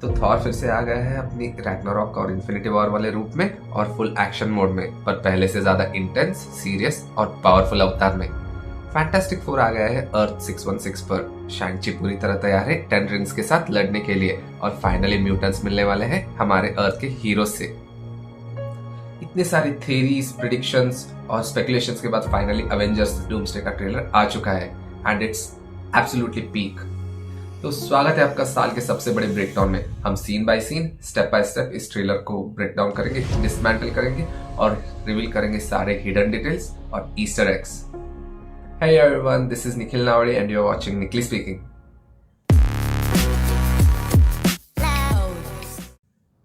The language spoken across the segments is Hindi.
तो थॉर फिर से आ गया है अपनी रैग्नारॉक और इन्फिनिटी वॉर वाले रूप में और फुल एक्शन मोड में, पर पहले से ज्यादा इंटेंस, सीरियस और पावरफुल अवतार में। फैंटास्टिक फोर आ गया है अर्थ 616 पर। शैंग-ची पूरी तरह तैयार है 10 रिंग्स के साथ लड़ने के लिए और फाइनली म्यूटेंट्स मिलने वाले हैं हमारे अर्थ के हीरो से। इतनी सारी थ्योरीज, प्रिडिक्शंस और स्पेकुलेशंस के बाद फाइनली अवेंजर्स डूम्सडे का ट्रेलर आ चुका है एंड इट्स एब्सोल्युटली पीक। तो स्वागत है आपका साल के सबसे बड़े ब्रेकडाउन में। हम scene by scene, step by step इस ट्रेलर को ब्रेकडाउन करेंगे, डिसमेंटल करेंगे और रिवील करेंगे सारे हिडन डिटेल्स और Easter eggs. Hey everyone, this is Nikhil Nawade and you're watching Nikhil Speaking.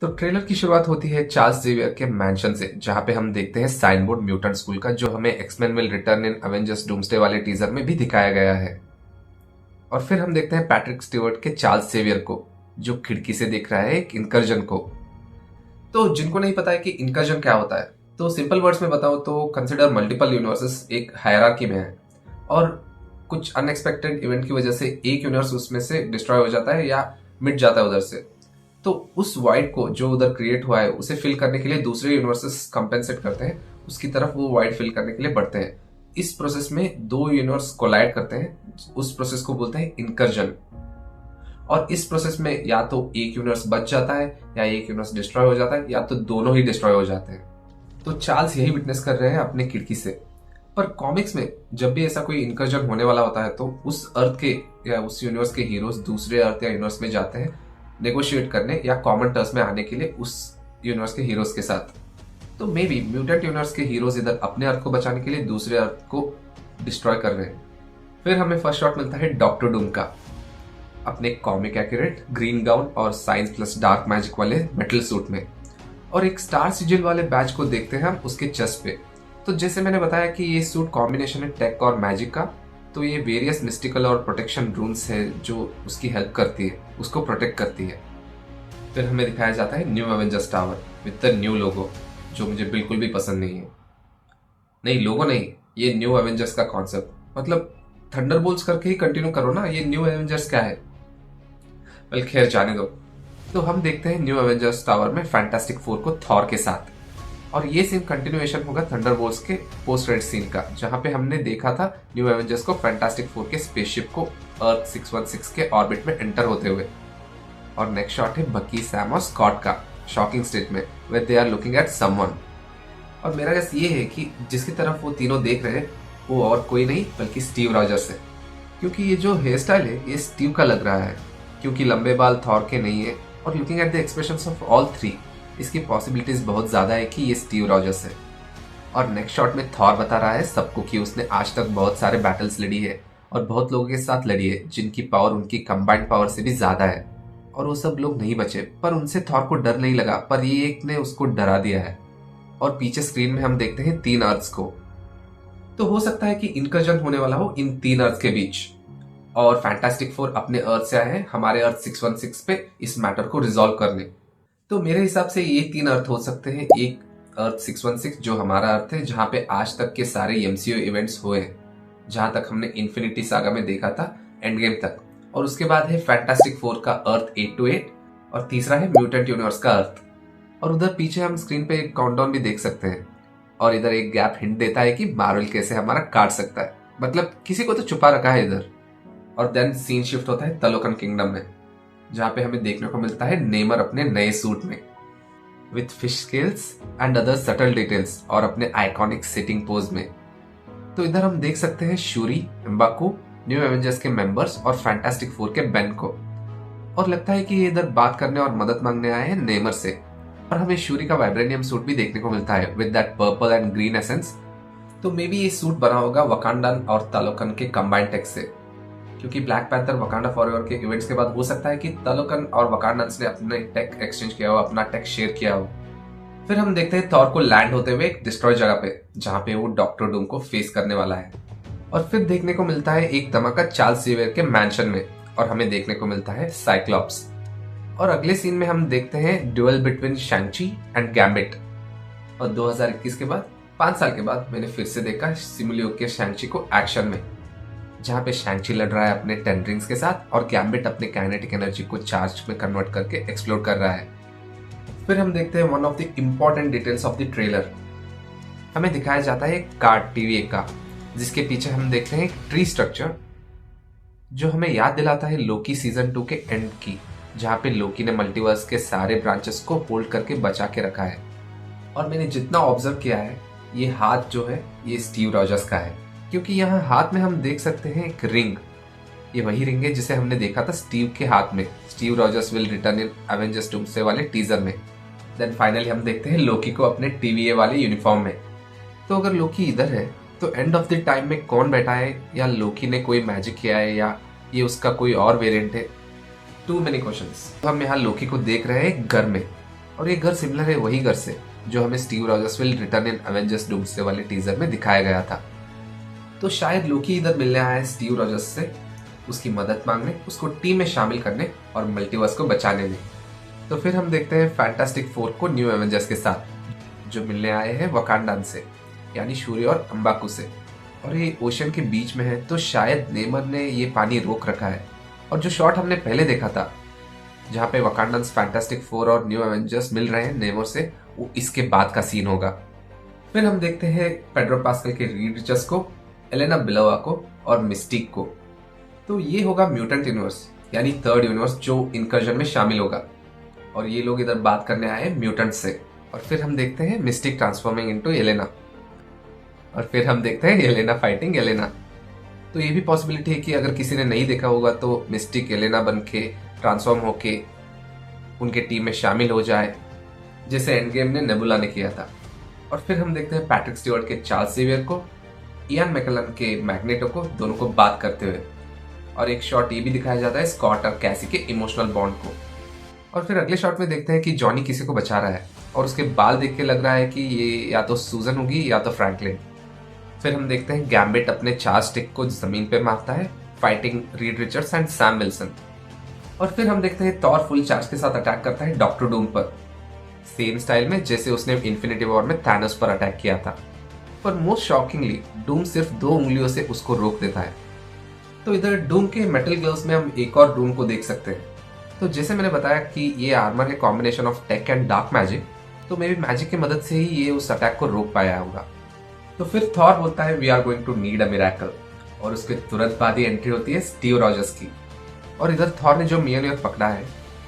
तो ट्रेलर की शुरुआत होती है चार्ल्स जेवियर के मैंशन से, जहां पे हम देखते हैं साइन बोर्ड म्यूटेंट स्कूल का, जो हमें X Men will return in Avengers Doomsday वाले टीजर में भी दिखाया गया है। और फिर हम देखते हैं पैट्रिक स्टीवर्ट के चार्ल्स जेवियर को, जो खिड़की से देख रहा है एक इनकर्जन को। तो जिनको नहीं पता है कि इनकर्जन क्या होता है, तो सिंपल वर्ड्स में बताओ तो कंसिडर मल्टीपल यूनिवर्सेस एक हायरार्की में है और कुछ अनएक्सपेक्टेड इवेंट की वजह से एक यूनिवर्स उसमें से डिस्ट्रॉय हो जाता है या मिट जाता है उधर से। तो उस वाइड को जो उधर क्रिएट हुआ है उसे फिल करने के लिए दूसरे यूनिवर्सेस कंपेंसेट करते हैं, उसकी तरफ वो वाइड फिल करने के लिए बढ़ते हैं। इस प्रोसेस में दो यूनिवर्स कोलाइड करते हैं, उस प्रोसेस को बोलते हैं इनकर्जन। और इस प्रोसेस में या तो एक यूनिवर्स बच जाता है या एक यूनिवर्स डिस्ट्रॉय हो जाता है या तो दोनों ही डिस्ट्रॉय हो जाते हैं। तो चार्ल्स यही विटनेस कर रहे हैं अपने खिड़की से। पर कॉमिक्स में जब भी ऐसा कोई इनकर्जन होने वाला होता है तो उस अर्थ के या उस यूनिवर्स के हीरोज दूसरे अर्थ या यूनिवर्स में जाते हैं नेगोशिएट करने या कॉमन टर्म्स में आने के लिए उस यूनिवर्स के हीरोज के साथ। तो मे बी म्यूटेंट यूनिवर्स के हीरोज इधर अपने अर्थ को बचाने के लिए दूसरे अर्थ को डिस्ट्रॉय कर रहे हैं। फिर हमें फर्स्ट शॉट मिलता है डॉक्टर डूम का, अपने कॉमिक एक्यूरेट ग्रीन गाउन और साइंस प्लस डार्क मैजिक वाले मेटल सूट में, और एक स्टार सिजिल वाले बैच को देखते हैं हम उसके चेस्ट पे। तो जैसे मैंने बताया कि ये सूट कॉम्बिनेशन है टेक और मैजिक का, तो ये वेरियस मिस्टिकल और प्रोटेक्शन रून्स है जो उसकी हेल्प करती है, उसको प्रोटेक्ट करती है। फिर हमें दिखाया जाता है new Avengers tower with the new logo, जो मुझे बिल्कुल भी पसंद नहीं है। नहीं, लोगो नहीं, ये न्यू एवेंजर्स का कॉन्सेप्ट। मतलब थंडरबोल्ट्स करके ही कंटिन्यू करो ना, ये न्यू एवेंजर्स क्या है। वेल खैर, जाने दो। तो हम देखते हैं न्यू एवेंजर्स टावर में फैंटास्टिक फोर को थॉर के साथ, और ये सीन कंटिन्यूएशन होगा थंडरबोल्ट्स के पोस्ट क्रेडिट सीन का, जहां पे हमने देखा था न्यू एवेंजर्स को फैंटास्टिक फोर के स्पेसशिप को अर्थ 616 के ऑर्बिट में एंटर होते हुए। और नेक्स्ट शॉट है बकी, सैम और स्कॉट का शॉकिंग स्टेट में where they are looking at someone. और मेरा गेस ये है कि जिसकी तरफ वो तीनों देख रहे हैं वो और कोई नहीं बल्कि स्टीव रॉजर्स है, क्योंकि ये जो हेयर स्टाइल है ये स्टीव का लग रहा है, क्योंकि लंबे बाल थॉर के नहीं है। और looking at the expressions of all three, इसकी पॉसिबिलिटीज बहुत ज्यादा है कि ये स्टीव रॉजर्स है। और नेक्स्ट शॉट में थॉर बता रहा है सबको कि उसने आज तक बहुत सारे बैटल्स लड़ी है और बहुत लोगों के साथ लड़ी है जिनकी पावर उनकी कंबाइंड पावर से भी ज्यादा है, और वो सब लोग नहीं बचे, पर उनसे थॉर को डर नहीं लगा, पर ये एक ने उसको डरा दिया है। और पीछे स्क्रीन में हम देखते हैं 3 अर्थ्स को। तो हो सकता है कि इनकर्जन होने वाला हो इन 3 अर्थ के बीच, और फैंटास्टिक फोर अपने अर्थ से आए हैं हमारे अर्थ 616 पे इस मैटर को रिजॉल्व करने। तो मेरे हिसाब से ये 3 अर्थ हो सकते हैं। एक अर्थ 616 जो हमारा अर्थ है, जहां पे आज तक के सारे एमसीयू इवेंट्स हुए, जहां तक हमने इन्फिनिटी सागा में देखा था एंड गेम तक। और उसके बाद है फैंटास्टिक फोर का अर्थ 828, और तीसरा है म्यूटेंट यूनिवर्स का अर्थ। और उधर पीछे हम स्क्रीन पे एक काउंटडाउन भी देख सकते हैं, और इधर एक गैप हिंट देता है कि मार्वल कैसे हमारा काट सकता है, मतलब किसी को तो छुपा रखा है इधर। और देन सीन शिफ्ट होता है तलोकन किंगडम में, जहां पे हमें देखने को मिलता है नेमर अपने नए सूट में with fish scales and other subtle details और अपने आइकॉनिक सिटिंग पोज में। तो इधर हम देख सकते हैं शूरी, एम्बाकू, न्यू एवेंजर्स के मेंबर्स और फैंटास्टिक फोर के बेन को। और लगता है कि ये इधर बात करने और मदद मांगने आए हैं नेमर से। और हमें शूरी का वाइब्रेनियम सूट भी देखने को मिलता है with that purple and green essence. तो मे बी ये सूट बना होगा वकांडन और तलोकन के कंबाइंड टेक से, क्योंकि ब्लैक पैंथर वकांडा फॉरएवर के इवेंट्स के बाद हो सकता है कि तलोकन और वकांडन्स ने अपने टेक एक्सचेंज किया हो, अपना टेक शेयर किया हो। फिर हम देखते हैं थॉर को लैंड होते हुए एक डिस्ट्रॉय जगह पे, जहां पे वो डॉक्टर डूम को फेस करने वाला है। और फिर देखने को मिलता है एक धमाका चार्ल्स जेवियर के मैंशन में, और हमें देखने को मिलता है साइक्लॉप्स। और अगले सीन में हम देखते हैं ड्यूएल बिटवीन शैंग-ची एंड गैम्बिट। और 2021 के बाद 5 साल के बाद मैंने फिर से देखा सिमुलियो के शैंग-ची को एक्शन में। जहाँ पे शैंग-ची लड़ रहा है अपने 10 रिंग्स के साथ और गैम्बिट अपने काइनेटिक एनर्जी को चार्ज में कन्वर्ट करके एक्सप्लोर कर रहा है। फिर हम देखते हैं one of the important details of the trailer. हमें दिखाया जाता है एक कार्ड टीवी का, जिसके पीछे हम देखते हैं एक ट्री स्ट्रक्चर जो हमें याद दिलाता है लोकी सीजन 2 के एंड की, जहाँ पे लोकी ने मल्टीवर्स के सारे ब्रांचेस को होल्ड करके बचा के रखा है। और मैंने जितना ऑब्जर्व किया है, ये हाथ जो है ये स्टीव रॉजर्स का है, क्योंकि यहाँ हाथ में हम देख सकते हैं एक रिंग। ये वही रिंग है जिसे हमने देखा था स्टीव के हाथ में, Steve Rogers will return in Avengers doomsday वाले टीजर में। देन फाइनली हम देखते हैं लोकी को अपने टीवीए वाले यूनिफॉर्म में। तो अगर लोकी इधर है तो एंड ऑफ द टाइम में कौन बैठा है, या लोकी ने कोई मैजिक किया है, या ये उसका कोई और वेरिएंट है? Too many questions. हम यहाँ लोकी को देख रहे हैं एक घर में, और ये घर सिमिलर है वही घर से जो हमें Steve Rogers will return in Avengers doomsday वाले टीजर में दिखाया गया था। तो शायद लोकी इधर मिलने आया है स्टीव रॉजर्स से, उसकी मदद मांगने, उसको टीम में शामिल करने और मल्टीवर्स को बचाने में। तो फिर हम देखते हैं फैंटास्टिक फोर को न्यू एवेंजर्स के साथ, जो मिलने आए हैं वकांडा से, यानी शूरी और अम्बाकू से। और ये ओशन के बीच में है, तो शायद नेमर ने ये पानी रोक रखा है। और जो शॉट हमने पहले देखा था जहाँ पे वकांडन्स फैंटास्टिक फोर और न्यू एवेंजर्स मिल रहे हैं नेमर से, वो इसके बाद का सीन होगा। फिर हम देखते हैं पेड्रो पास्कल के रीड रिचर्स को, एलेना बिलोवा को और मिस्टिक को। तो ये होगा म्यूटेंट यूनिवर्स, यानी थर्ड यूनिवर्स जो इनकर्जन में शामिल होगा। और ये लोग इधर बात करने आए हैं म्यूटेंट से। और फिर हम देखते हैं मिस्टिक ट्रांसफॉर्मिंग इनटू एलेना, और फिर हम देखते हैं एलेना फाइटिंग एलेना। तो ये भी पॉसिबिलिटी है कि अगर किसी ने नहीं देखा होगा तो मिस्टिक एलेना बन के ट्रांसफॉर्म होके उनके टीम में शामिल हो जाए, जैसे एंड गेम ने नेबुला ने किया था। और फिर हम देखते हैं पैट्रिक स्टीवर्ट के चार्ल्स जेवियर को, इयान मैकेलन के मैग्नेटो को, दोनों को बात करते हुए। और एक शॉट ये भी दिखाया जाता है स्कॉट और कैसी के इमोशनल बॉन्ड को। और फिर अगले शॉट में देखते हैं कि जॉनी किसी को बचा रहा है, और उसके बाल देख के लग रहा है कि ये या तो सूजन होगी या तो फ्रैंकलिन। फिर हम देखते हैं गैम्बिट अपने चार्ज स्टिक को जमीन पे मारता है, fighting Reed Richards and Sam Wilson. और फिर हम देखते हैं थॉर फुल चार्ज के साथ अटैक करता है डॉक्टर डूम पर, सेम स्टाइल में जैसे उसने इन्फिनिटी वॉर में थैनोस पर अटैक किया था। पर मोस्ट शॉकिंगली डूम सिर्फ 2 उंगलियों से उसको रोक देता है। तो इधर डूम के मेटल ग्लव्स में हम एक और डूम को देख सकते हैं। तो जैसे मैंने बताया कि ये आर्मर है combination of tech and dark magic, तो मे बी मैजिक की मदद से ही ये उस अटैक को रोक पाया होगा। तो फिर थॉर बोलता है we are going to need a miracle, और उसके तुरंत बाद ही एंट्री होती है स्टीव रॉजर्स की। और इधर थॉर ने जो मियोनियर पकड़ा है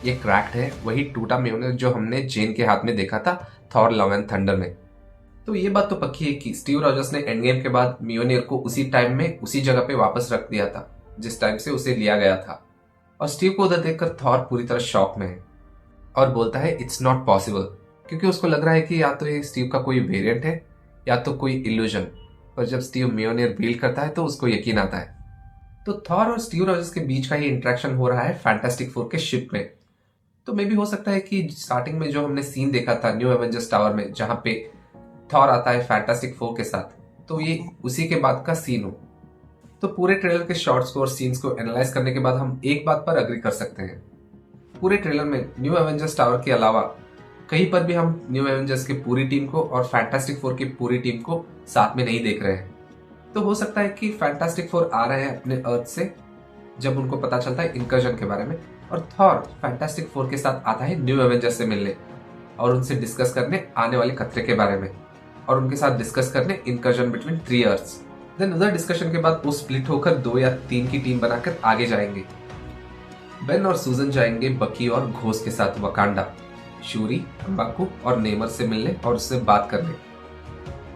ये क्रैक्ड है, वही टूटा मियोनियर जो हमने जेन के हाथ में देखा था थॉर लव एंड थंडर में। तो ये बात तो पक्की है कि स्टीव रॉजर्स ने एंड गेम के बाद मियोनियर को उसी टाइम में उसी जगह पे वापस रख दिया था जिस टाइम से उसे लिया गया था। और स्टीव को उधर देखकर थॉर पूरी तरह शॉक में है और बोलता है इट्स नॉट पॉसिबल, क्योंकि उसको लग रहा है कि या तो ये स्टीव का कोई वेरिएंट है या तो कोई इल्यूजन। पर जब स्टीव मियोनियर रीवील करता है तो उसको यकीन आता है। तो थॉर और स्टीव रॉजर्स के बीच का ये इंटरेक्शन हो रहा है फैंटास्टिक फोर के शिप में। तो मे भी हो सकता है कि स्टार्टिंग में जो हमने सीन देखा था न्यू एवेंजर्स टावर में, जहां पे थॉर आता है फैंटास्टिक फोर के साथ, तो ये उसी के बाद का सीन हो। तो पूरे ट्रेलर के शॉर्ट्स को और सीन्स को एनालाइज करने के बाद हम एक बात पर अग्री कर सकते हैं, पूरे ट्रेलर में न्यू एवेंजर्स टावर के अलावा कहीं पर भी हम न्यू एवेंजर्स की पूरी टीम को और फैंटास्टिक फोर की पूरी टीम को साथ में नहीं देख रहे हैं। तो हो सकता है कि फैंटास्टिक फोर आ रहे हैं अपने अर्थ से जब उनको पता चलता है इनकर्जन के बारे में, और थॉर फैंटास्टिक फोर के साथ आता है न्यू एवेंजर्स से मिलने और उनसे डिस्कस करने आने वाले खतरे के बारे में, और उनके साथ डिस्कस करने इनकर्जन बिटवीन 3 अर्थ्स। देन उधर डिस्कशन के बाद वो स्प्लिट होकर 2 या 3 की टीम बनाकर आगे जाएंगे। बेन और सूजन जाएंगे बकी और घोस्ट के साथ वकांडा, शूरी, अम्बाकू और नेमर से मिलने और उससे बात करने।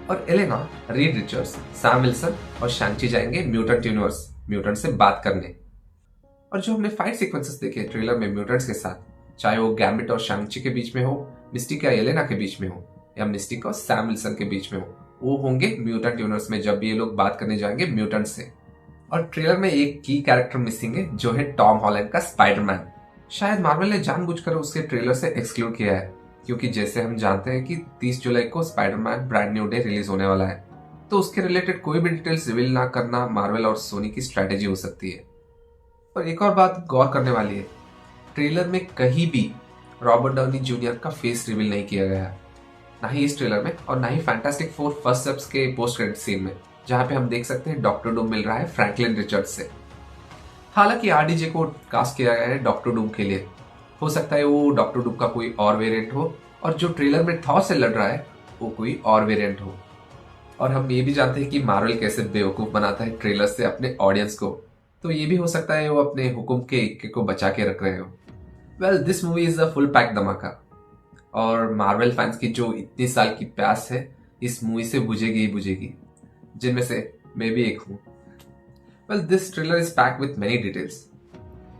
और Elena, Reed Richards, Sam Wilson और शैंग-ची जाएंगे म्यूटेंट यूनिवर्स, म्यूटेंट से बात करने। और जो हमने फाइट सीक्वेंसेस देखे ट्रेलर में म्यूटेंट्स के साथ, चाहे वो गैम्बिट और शैंग-ची के बीच में हो, मिस्टिक या एलेना के बीच में हो, या मिस्टिक और सैम विल्सन के बीच में हो, वो होंगे म्यूटेंट यूनिवर्स में जब ये लोग बात करने जाएंगे म्यूटेंट से। और ट्रेलर में एक की कैरेक्टर मिसिंग है जो है टॉम हॉलैंड का स्पाइडरमैन। शायद मार्वल ने जानबूझकर उसके ट्रेलर से एक्सक्लूड किया है, क्योंकि जैसे हम जानते हैं कि 30 जुलाई को Spiderman brand new day release होने वाला है, तो उसके रिलेटेड कोई भी डिटेल्स रिवील ना करना मार्वल और सोनी की स्ट्रेटेजी हो सकती है। पर एक और बात गौर करने वाली है, ट्रेलर में कहीं भी रॉबर्ट डाउनी जूनियर का फेस रिवील नहीं किया गया है, ना ही इस ट्रेलर में और ना ही फैंटास्टिक फोर फर्स्ट स्टेप्स के पोस्ट क्रेडिट सीन में। जहां पे हम देख सकते हैं डॉक्टर डूम मिल रहा है फ्रैंकलिन रिचर्ड्स से। हालांकि आरडीजे को कास्ट किया गया है डॉक्टर डूम के लिए, हो सकता है वो डॉक्टर डूम का कोई और वेरिएंट हो, और जो ट्रेलर में थॉर से लड़ रहा है वो कोई और वेरिएंट हो। और हम ये भी जानते हैं कि मार्वल कैसे बेवकूफ बनाता है ट्रेलर से अपने ऑडियंस को, तो ये भी हो सकता है वो अपने हुक्म के इक्के को बचा के रख रहे हो। Well, this movie is a full pack धमाका, और मार्वल फैंस की जो इतनी साल की प्यास है इस मूवी से बुझेगी ही बुझेगी, जिनमें से मैं भी एक हूँ। Well, this trailer is pack with many details.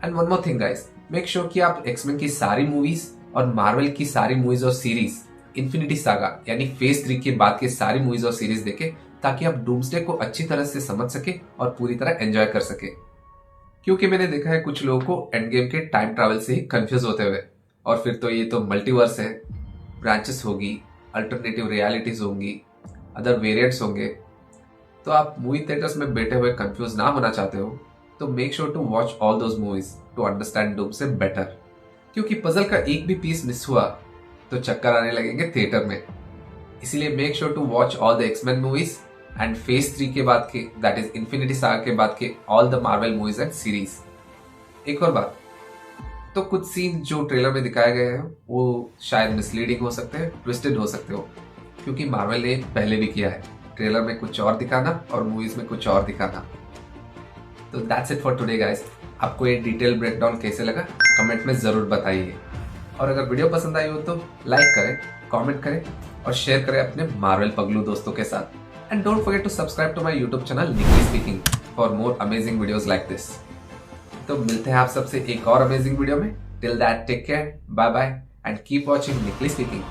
And one more thing guys, make sure कि आप एक्समैन की सारी मूवीज और मार्वल की सारी मूवीज और सीरीज इन्फिनिटी सागा यानी फेज 3 के बाद के सारी मूवीज और सीरीज देखें, ताकि आप डूम्सडे को अच्छी तरह से समझ सके और पूरी तरह एंजॉय कर सके। क्योंकि मैंने देखा है कुछ लोगों को एंड गेम के टाइम ट्रैवल से ही कंफ्यूज होते हुए, और फिर तो ये तो मल्टीवर्स है, ब्रांचेस होगी, अल्टरनेटिव रियलिटीज होंगी, अदर वेरिएंट्स होंगे। तो आप मूवी थिएटर्स में बैठे हुए कंफ्यूज ना होना चाहते हो तो make sure to watch all those movies to understand Doomsday better. क्योंकि पजल का एक भी पीस मिस हुआ तो चक्कर आने लगेंगे थिएटर में। इसीलिए make sure to watch all the X Men movies and phase 3 के बाद के, दैट इज इन्फिनिटी सागा के बाद के all the Marvel movies and series. एक और बात, तो कुछ सीन जो ट्रेलर में दिखाए गए हैं वो शायद मिसलीडिंग हो सकते हैं, ट्विस्टेड हो सकते हो, क्योंकि मार्वल ने पहले भी किया है, ट्रेलर में कुछ और दिखाना और मूवीज में कुछ और दिखाना। तो that's it for today guys. आपको ये डिटेल ब्रेकडाउन कैसे लगा कमेंट में जरूर बताइए, और अगर वीडियो पसंद आई हो तो लाइक करें, कमेंट करें और शेयर करें अपने मार्वल पगलू दोस्तों के साथ। And don't forget to subscribe to my YouTube channel Nikli speaking for more amazing videos like this. तो मिलते हैं आप सबसे एक और अमेजिंग वीडियो में। Till that take care, bye bye and keep watching Nikli speaking.